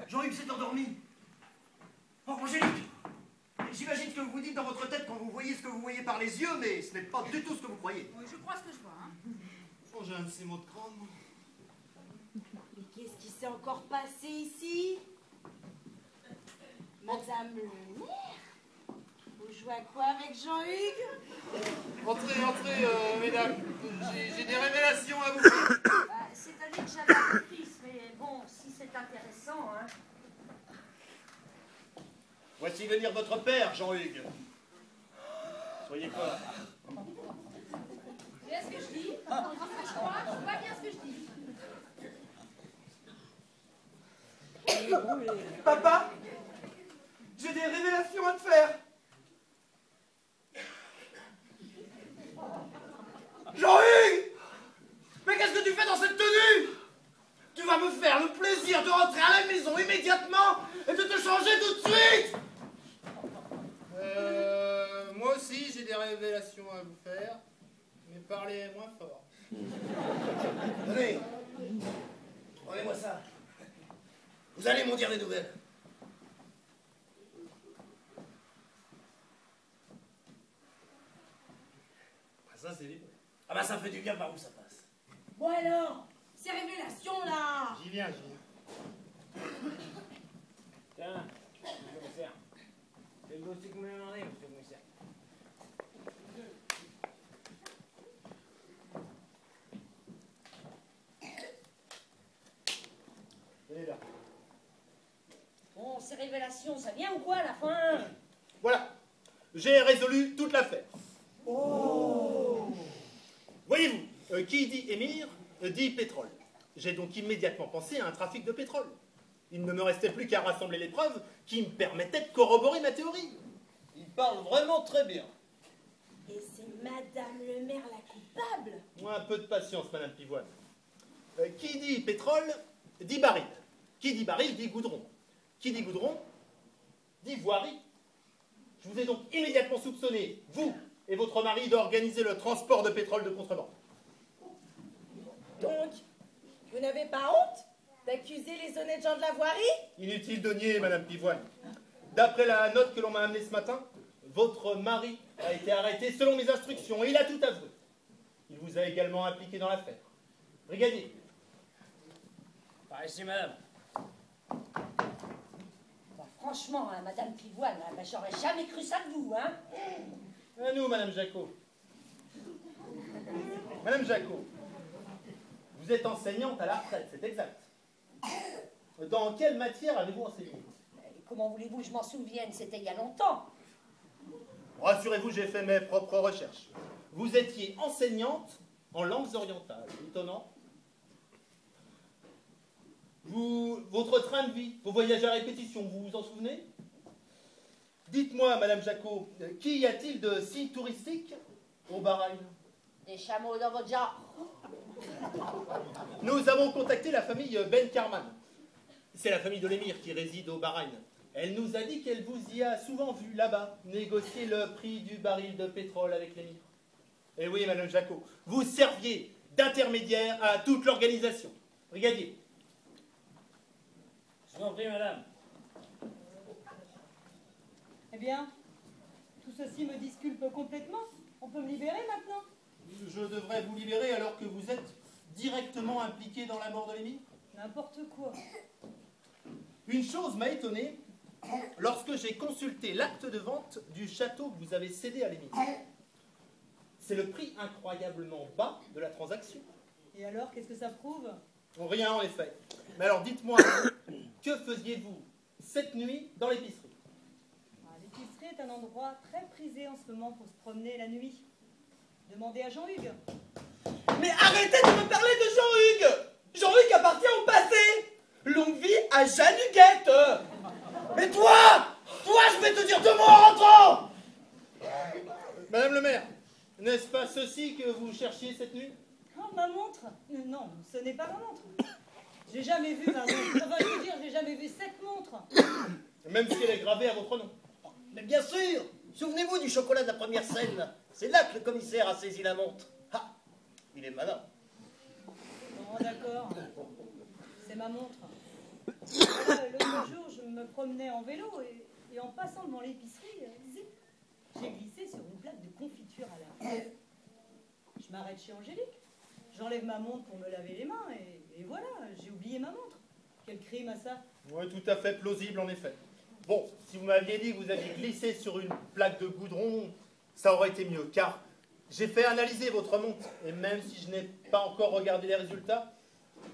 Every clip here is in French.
Jean-Hugues s'est endormi. Oh, Angélique, j'imagine ce que vous dites dans votre tête quand vous voyez ce que vous voyez par les yeux, mais ce n'est pas du tout ce que vous croyez. Oui, je crois ce que je vois. Hein. Oh, j'ai un de ces mots de crâne, moi. Mais qu'est-ce qui s'est encore passé ici? Madame le maire? Vous jouez à quoi avec Jean-Hugues? Entrez, entrez, mesdames. J'ai des révélations à vous faire. C'est-à-dire que j'avais un fils, mais bon, si c'est intéressant, hein. Voici venir votre père, Jean-Hugues. Soyez quoi? C'est bien ce que je dis. Je vois bien ce que je dis. Papa, j'ai des révélations à te faire. Jean-Hugues! Mais qu'est-ce que tu fais dans cette tenue? Tu vas me faire le plaisir de rentrer à la maison immédiatement et de te changer tout de suite. Moi aussi, j'ai des révélations à vous faire, mais parlez moins fort. Tenez, prenez-moi ça. Vous allez m'en dire des nouvelles. Ah, ça, c'est libre. Ah bah ça fait du bien par où ça passe. Bon alors, ces révélations là. J'y viens, j'y viens. Tiens, monsieur le commissaire. C'est le dossier que vous m'avez demandé, monsieur le commissaire. Elle est là. Bon, ces révélations, ça vient ou quoi à la fin? Voilà, j'ai résolu toute l'affaire. Oh. Voyez-vous, qui dit émir, dit pétrole. J'ai donc immédiatement pensé à un trafic de pétrole. Il ne me restait plus qu'à rassembler les preuves qui me permettaient de corroborer ma théorie. Il parle vraiment très bien. Et c'est Madame le maire la coupable? Moi, un peu de patience, Madame Pivoine. Qui dit pétrole, dit baril. Qui dit baril, dit goudron. Qui dit goudron, dit voirie. Je vous ai donc immédiatement soupçonné, vous et votre mari, d'organiser le transport de pétrole de contrebande. Donc, vous n'avez pas honte d'accuser les honnêtes gens de la voirie? Inutile de nier, Madame Pivoine. D'après la note que l'on m'a amenée ce matin, votre mari a été arrêté selon mes instructions et il a tout avoué. Il vous a également impliqué dans l'affaire. Brigadier. Par ici, madame. Bah, franchement, hein, Madame Pivoine, hein, bah, j'aurais jamais cru ça de vous, hein. À nous, Madame Jacot. Madame Jacot, vous êtes enseignante à la retraite, c'est exact. Dans quelle matière avez-vous enseigné? Et comment voulez-vous que je m'en souvienne? C'était il y a longtemps. Rassurez-vous, j'ai fait mes propres recherches. Vous étiez enseignante en langues orientales. Étonnant. Votre train de vie, vos voyages à répétition, vous vous en souvenez? Dites-moi, Madame Jacot, qu'y a-t-il de si touristique au Bahreïn? Des chameaux dans votre genre. Nous avons contacté la famille Ben Karman. C'est la famille de l'émir qui réside au Bahreïn. Elle nous a dit qu'elle vous y a souvent vu là-bas, négocier le prix du baril de pétrole avec l'émir. Et oui, Madame Jacot, vous serviez d'intermédiaire à toute l'organisation. Brigadier. Je vous en prie, madame. Eh bien, tout ceci me disculpe complètement. On peut me libérer maintenant? Je devrais vous libérer alors que vous êtes directement impliqué dans la mort de l'émir? N'importe quoi. Une chose m'a étonné lorsque j'ai consulté l'acte de vente du château que vous avez cédé à l'émir. C'est le prix incroyablement bas de la transaction. Et alors, qu'est-ce que ça prouve? Rien en effet. Mais alors dites-moi, que faisiez-vous cette nuit dans l'épicerie? L'épicerie est un endroit très prisé en ce moment pour se promener la nuit. Demandez à Jean-Hugues. Mais arrêtez de me parler de Jean-Hugues! Jean-Hugues appartient au passé! Longue vie à Jeanne Huguette! Mais toi, je vais te dire deux mots en rentrant! Madame le maire, n'est-ce pas ceci que vous cherchiez cette nuit? Oh, ma montre? Non, ce n'est pas ma montre. J'ai jamais vu ma montre. Enfin, je veux dire, j'ai jamais vu cette montre. Même si elle est gravée à votre nom. Mais bien sûr, souvenez-vous du chocolat de la première scène. C'est là que le commissaire a saisi la montre. Ah, il est malin. Bon, d'accord. C'est ma montre. Voilà, le l'autre jour, je me promenais en vélo et en passant devant l'épicerie, zip, j'ai glissé sur une plaque de confiture à la fraise. Je m'arrête chez Angélique. J'enlève ma montre pour me laver les mains et voilà, j'ai oublié ma montre. Quel crime à ça? Oui, tout à fait plausible en effet. Bon, si vous m'aviez dit que vous aviez glissé sur une plaque de goudron, ça aurait été mieux, car j'ai fait analyser votre montre, et même si je n'ai pas encore regardé les résultats,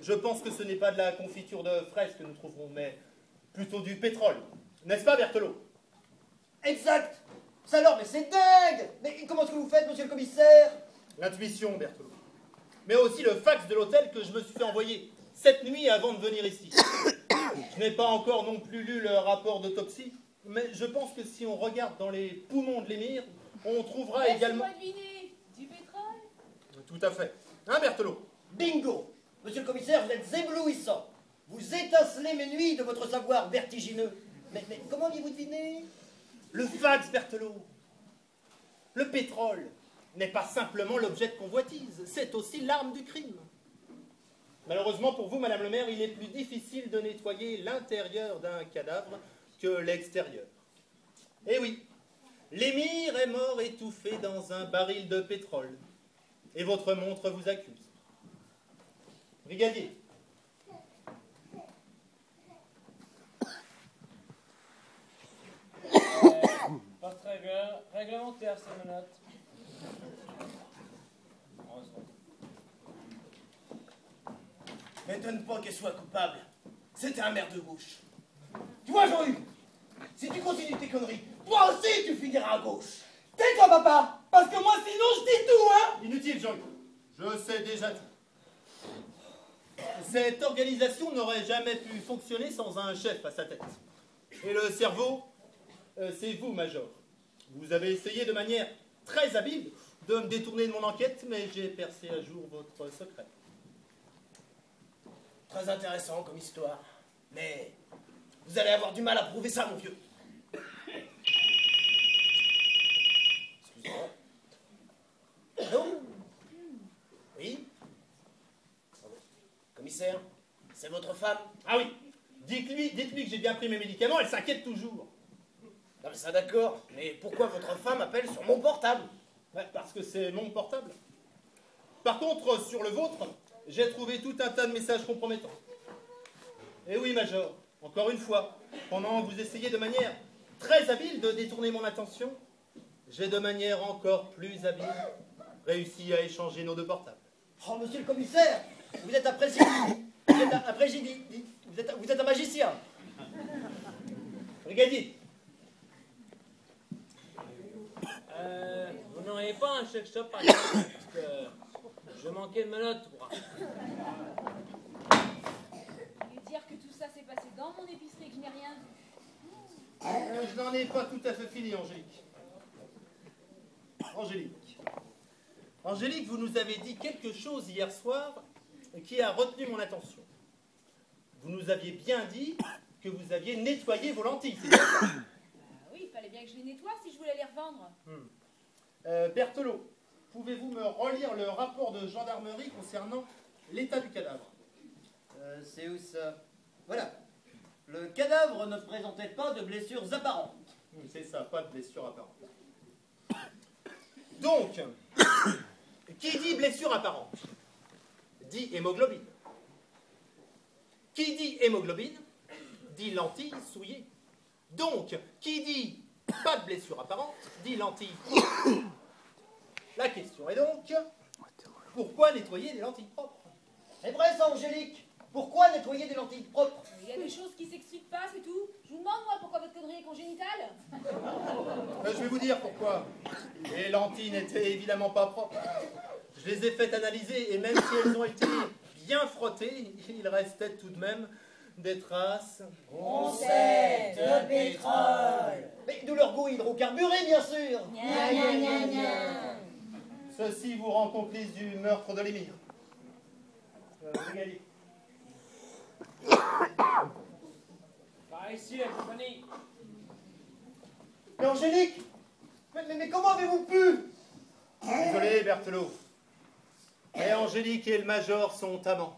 je pense que ce n'est pas de la confiture de fraise que nous trouverons, mais plutôt du pétrole. N'est-ce pas, Berthelot? Exact. Ça alors, mais c'est dingue. Mais comment est-ce que vous faites, monsieur le commissaire? L'intuition, Berthelot. Mais aussi le fax de l'hôtel que je me suis fait envoyer cette nuit avant de venir ici. Je n'ai pas encore non plus lu le rapport d'autopsie, mais je pense que si on regarde dans les poumons de l'émir, on trouvera également... Laisse-moi deviner, du pétrole? Tout à fait. Hein, Berthelot? Bingo. Monsieur le commissaire, vous êtes éblouissant. Vous étincelez mes nuits de votre savoir vertigineux. Mais comment avez-vous deviné? Le fax, Berthelot. Le pétrole n'est pas simplement l'objet de convoitise, c'est aussi l'arme du crime. Malheureusement pour vous, Madame le maire, il est plus difficile de nettoyer l'intérieur d'un cadavre que l'extérieur. Eh oui, l'émir est mort étouffé dans un baril de pétrole. Et votre montre vous accuse. Brigadier. Pas très bien. Réglementaire, ces menottes. M'étonne pas qu'elle soit coupable. C'était un maire de gauche. Tu vois, Jean-Hugues, si tu continues tes conneries, toi aussi tu finiras à gauche. Tais-toi, papa, parce que moi sinon je dis tout, hein. Inutile, Jean-Hugues. Je sais déjà tout. Cette organisation n'aurait jamais pu fonctionner sans un chef à sa tête. Et le cerveau, c'est vous, Major. Vous avez essayé de manière très habile de me détourner de mon enquête, mais j'ai percé à jour votre secret. Très intéressant comme histoire, mais vous allez avoir du mal à prouver ça, mon vieux. Excusez-moi. Allô? Oui? Commissaire, c'est votre femme? Ah oui, dites-lui que j'ai bien pris mes médicaments, elle s'inquiète toujours. Non mais ça d'accord, mais pourquoi votre femme appelle sur mon portable? Ouais, parce que c'est mon portable. Par contre, sur le vôtre, j'ai trouvé tout un tas de messages compromettants. Et oui, Major, encore une fois, pendant que vous essayez de manière très habile de détourner mon attention, j'ai de manière encore plus habile réussi à échanger nos deux portables. Oh, monsieur le commissaire, vous êtes un président. Vous êtes un président. Vous êtes un magicien. Brigadier. Vous n'auriez pas un chèque shop par exemple? Parce que je manquais de menottes, moi. Et dire que tout ça s'est passé dans mon épicerie, que je n'ai rien vu. Je n'en ai pas tout à fait fini, Angélique. Angélique, vous nous avez dit quelque chose hier soir qui a retenu mon attention. Vous nous aviez bien dit que vous aviez nettoyé vos lentilles, c'est bien ça? Oui, il fallait bien que je les nettoie si je voulais les revendre. Berthelot, pouvez-vous me relire le rapport de gendarmerie concernant l'état du cadavre? C'est où ça? Voilà. Le cadavre ne présentait pas de blessures apparentes. C'est ça, pas de blessure apparente. Donc, qui dit blessure apparente dit hémoglobine. Qui dit hémoglobine dit lentille souillée. Donc, qui dit pas de blessure apparente dit lentille propre. La question est donc, pourquoi nettoyer des lentilles propres? C'est vrai ça, Angélique? Pourquoi nettoyer des lentilles propres? Il y a des choses qui s'expliquent pas, c'est tout. Je vous demande, moi, pourquoi votre connerie est congénitale? Je vais vous dire pourquoi. Les lentilles n'étaient évidemment pas propres. Je les ai faites analyser et même si elles ont été bien frottées, il restait tout de même des traces. On sait, de pétrole. Mais de leur goût hydrocarburé, bien sûr. Gna gna gna gna. Ceci vous rend complice du meurtre de l'émir. Brigadier. Par ici, la compagnie. Mais Angélique, mais comment avez-vous pu? Désolé, Berthelot. Mais Angélique et le major sont amants.